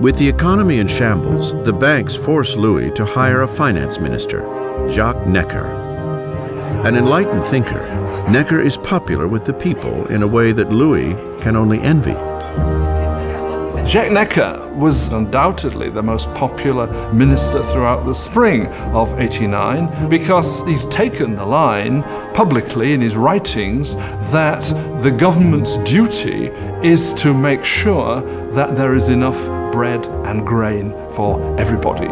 With the economy in shambles, the banks force Louis to hire a finance minister, Jacques Necker. An enlightened thinker, Necker is popular with the people in a way that Louis can only envy. Jacques Necker was undoubtedly the most popular minister throughout the spring of '89 because he's taken the line publicly in his writings that the government's duty is to make sure that there is enough bread and grain for everybody.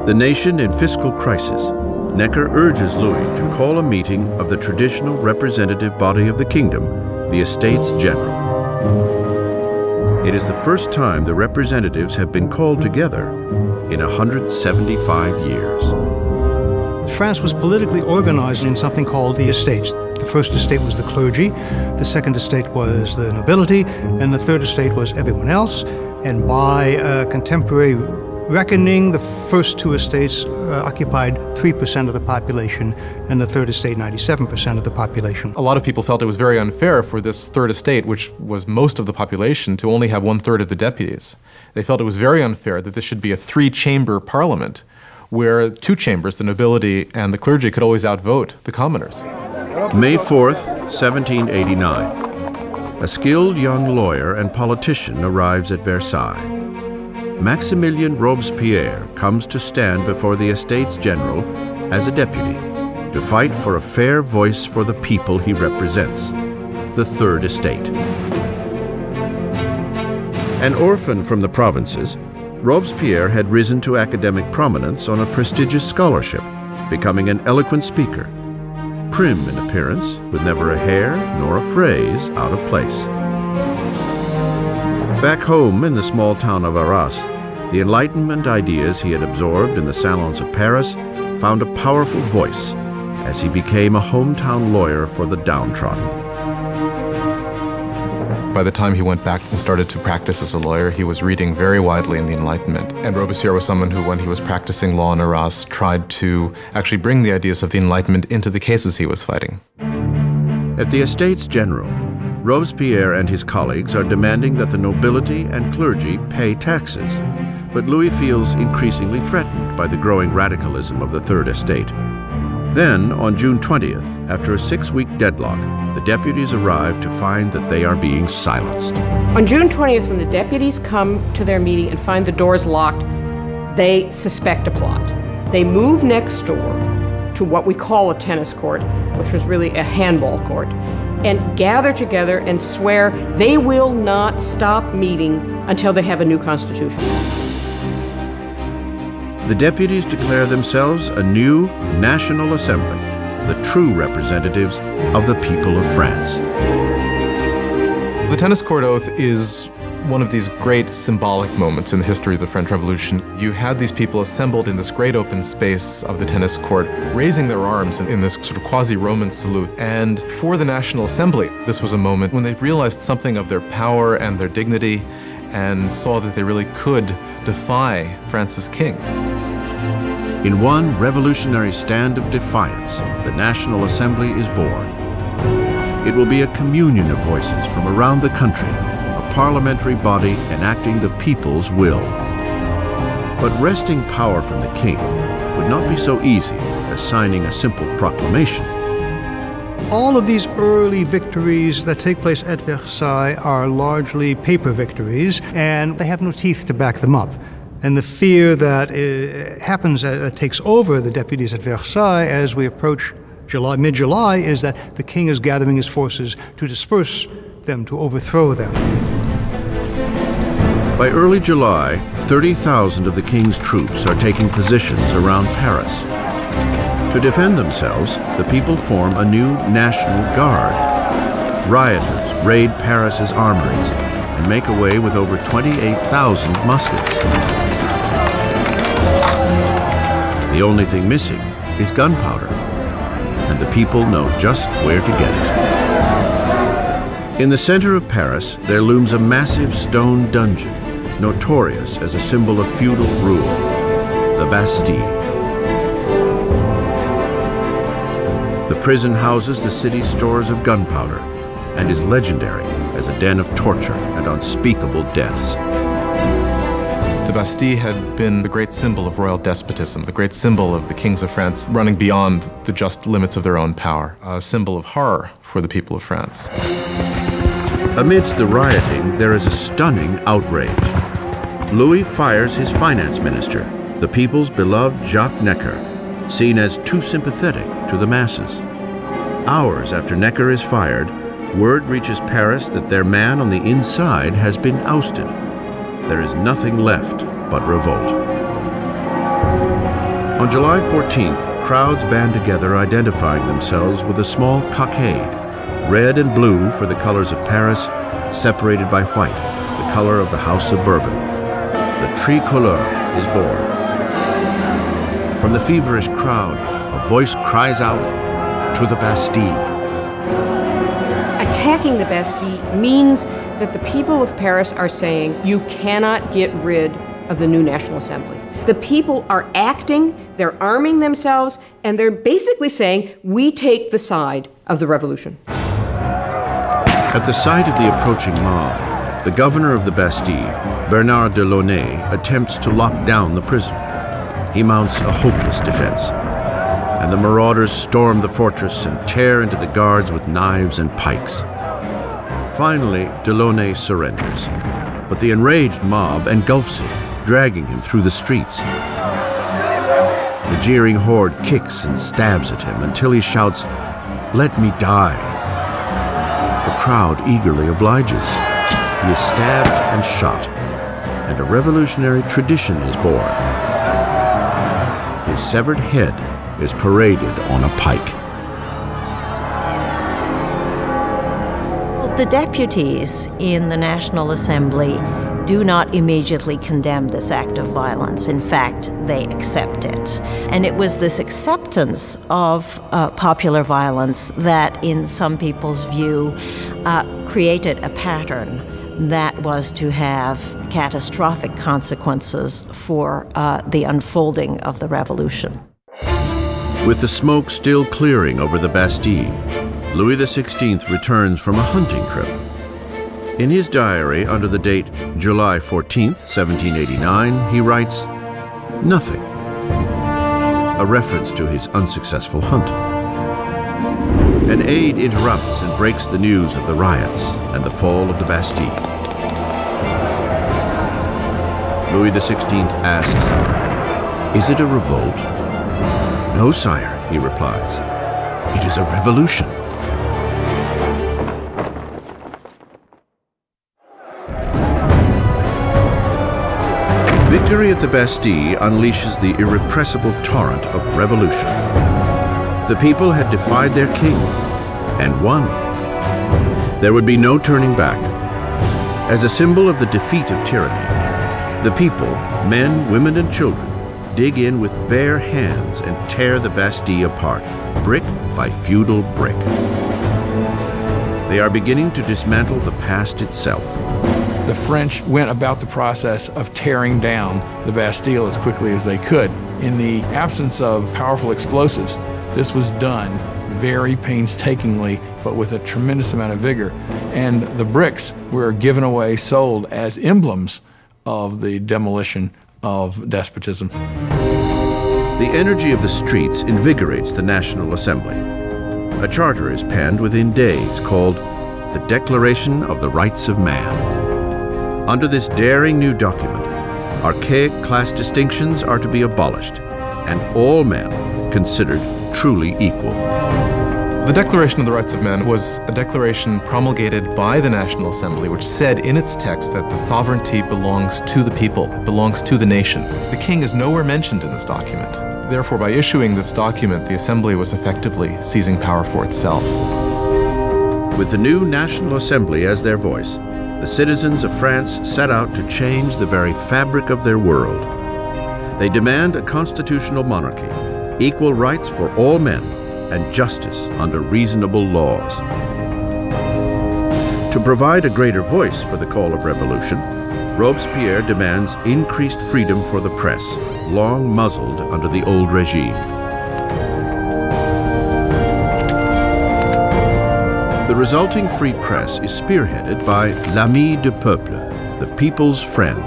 The nation in fiscal crisis, Necker urges Louis to call a meeting of the traditional representative body of the kingdom, the Estates General. It is the first time the representatives have been called together in 175 years. France was politically organized in something called the estates. The first estate was the clergy, the second estate was the nobility, and the third estate was everyone else. And by contemporary reckoning, the first two estates occupied 3% of the population, and the third estate 97% of the population. A lot of people felt it was very unfair for this third estate, which was most of the population, to only have 1/3 of the deputies. They felt it was very unfair that this should be a three-chamber parliament, where two chambers, the nobility and the clergy, could always outvote the commoners. May 4th, 1789. A skilled young lawyer and politician arrives at Versailles. Maximilien Robespierre comes to stand before the Estates General as a deputy to fight for a fair voice for the people he represents, the Third Estate. An orphan from the provinces, Robespierre had risen to academic prominence on a prestigious scholarship, becoming an eloquent speaker, prim in appearance, with never a hair nor a phrase out of place. Back home in the small town of Arras, the Enlightenment ideas he had absorbed in the salons of Paris found a powerful voice as he became a hometown lawyer for the downtrodden. By the time he went back and started to practice as a lawyer, he was reading very widely in the Enlightenment. And Robespierre was someone who, when he was practicing law in Arras, tried to actually bring the ideas of the Enlightenment into the cases he was fighting. At the Estates General, Robespierre and his colleagues are demanding that the nobility and clergy pay taxes, but Louis feels increasingly threatened by the growing radicalism of the Third Estate. Then, on June 20th, after a 6-week deadlock, the deputies arrive to find that they are being silenced. On June 20th, when the deputies come to their meeting and find the doors locked, they suspect a plot. They move next door to what we call a tennis court, which was really a handball court, and gather together and swear they will not stop meeting until they have a new constitution. The deputies declare themselves a new National Assembly, the true representatives of the people of France. The tennis court oath is one of these great symbolic moments in the history of the French Revolution. You had these people assembled in this great open space of the tennis court, raising their arms in this sort of quasi-Roman salute. And for the National Assembly, this was a moment when they realized something of their power and their dignity and saw that they really could defy France's king. In one revolutionary stand of defiance, the National Assembly is born. It will be a communion of voices from around the country, a parliamentary body enacting the people's will. But wresting power from the king would not be so easy as signing a simple proclamation. All of these early victories that take place at Versailles are largely paper victories, and they have no teeth to back them up. And the fear that takes over the deputies at Versailles as we approach mid-July is that the king is gathering his forces to disperse them, to overthrow them. By early July, 30,000 of the king's troops are taking positions around Paris. To defend themselves, the people form a new National Guard. Rioters raid Paris's armories and make away with over 28,000 muskets. The only thing missing is gunpowder, and the people know just where to get it. In the center of Paris, there looms a massive stone dungeon, notorious as a symbol of feudal rule, the Bastille. The prison houses the city's stores of gunpowder and is legendary as a den of torture and unspeakable deaths. The Bastille had been the great symbol of royal despotism, the great symbol of the kings of France running beyond the just limits of their own power, a symbol of horror for the people of France. Amidst the rioting, there is a stunning outrage. Louis fires his finance minister, the people's beloved Jacques Necker, seen as too sympathetic to the masses. Hours after Necker is fired, word reaches Paris that their man on the inside has been ousted. There is nothing left but revolt. On July 14th, crowds band together identifying themselves with a small cockade, red and blue for the colors of Paris, separated by white, the color of the House of Bourbon. The tricolore is born. From the feverish crowd, a voice cries out, "To the Bastille!" Attacking the Bastille means that the people of Paris are saying, you cannot get rid of the new National Assembly. The people are acting, they're arming themselves, and they're basically saying, we take the side of the revolution. At the sight of the approaching mob, the governor of the Bastille, Bernard de Launay, attempts to lock down the prison. He mounts a hopeless defense, and the marauders storm the fortress and tear into the guards with knives and pikes. Finally, de Launay surrenders, but the enraged mob engulfs him, dragging him through the streets. The jeering horde kicks and stabs at him until he shouts, "Let me die." The crowd eagerly obliges. He is stabbed and shot, and a revolutionary tradition is born. His severed head is paraded on a pike. The deputies in the National Assembly do not immediately condemn this act of violence. In fact, they accept it. And it was this acceptance of popular violence that, in some people's view, created a pattern that was to have catastrophic consequences for the unfolding of the revolution. With the smoke still clearing over the Bastille, Louis XVI returns from a hunting trip. In his diary under the date July 14th, 1789, he writes, "Nothing," a reference to his unsuccessful hunt. An aide interrupts and breaks the news of the riots and the fall of the Bastille. Louis XVI asks, "Is it a revolt?" "No, sire," he replies. "It is a revolution." Victory at the Bastille unleashes the irrepressible torrent of revolution. The people had defied their king and won. There would be no turning back. As a symbol of the defeat of tyranny, the people, men, women, and children, dig in with bare hands and tear the Bastille apart, brick by feudal brick. They are beginning to dismantle the past itself. The French went about the process of tearing down the Bastille as quickly as they could. In the absence of powerful explosives, this was done very painstakingly, but with a tremendous amount of vigor. And the bricks were given away, sold as emblems of the demolition of despotism. The energy of the streets invigorates the National Assembly. A charter is penned within days called the Declaration of the Rights of Man. Under this daring new document, archaic class distinctions are to be abolished, and all men considered truly equal. The Declaration of the Rights of Man was a declaration promulgated by the National Assembly, which said in its text that the sovereignty belongs to the people, belongs to the nation. The king is nowhere mentioned in this document. Therefore, by issuing this document, the Assembly was effectively seizing power for itself. With the new National Assembly as their voice, the citizens of France set out to change the very fabric of their world. They demand a constitutional monarchy, equal rights for all men, and justice under reasonable laws. To provide a greater voice for the call of revolution, Robespierre demands increased freedom for the press, long muzzled under the old regime. The resulting free press is spearheaded by l'Ami du Peuple, the people's friend,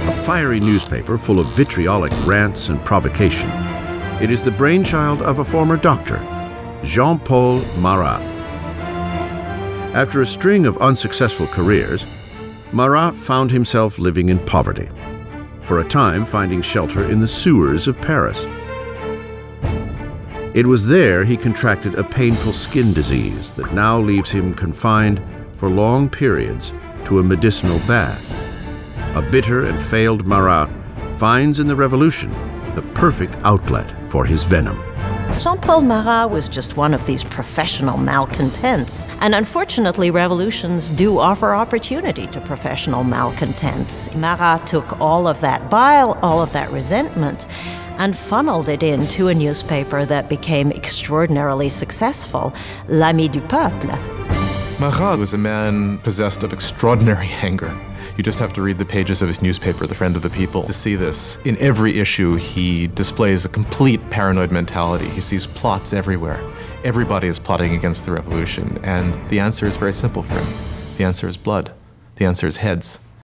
a fiery newspaper full of vitriolic rants and provocation. It is the brainchild of a former doctor, Jean-Paul Marat. After a string of unsuccessful careers, Marat found himself living in poverty, for a time finding shelter in the sewers of Paris. It was there he contracted a painful skin disease that now leaves him confined for long periods to a medicinal bath. A bitter and failed Marat finds in the Revolution the perfect outlet for his venom. Jean-Paul Marat was just one of these professional malcontents. And unfortunately, revolutions do offer opportunity to professional malcontents. Marat took all of that bile, all of that resentment, and funneled it into a newspaper that became extraordinarily successful, L'Ami du Peuple. Marat was a man possessed of extraordinary anger. You just have to read the pages of his newspaper, The Friend of the People, to see this. In every issue, he displays a complete paranoid mentality. He sees plots everywhere. Everybody is plotting against the revolution, and the answer is very simple for him. The answer is blood. The answer is heads.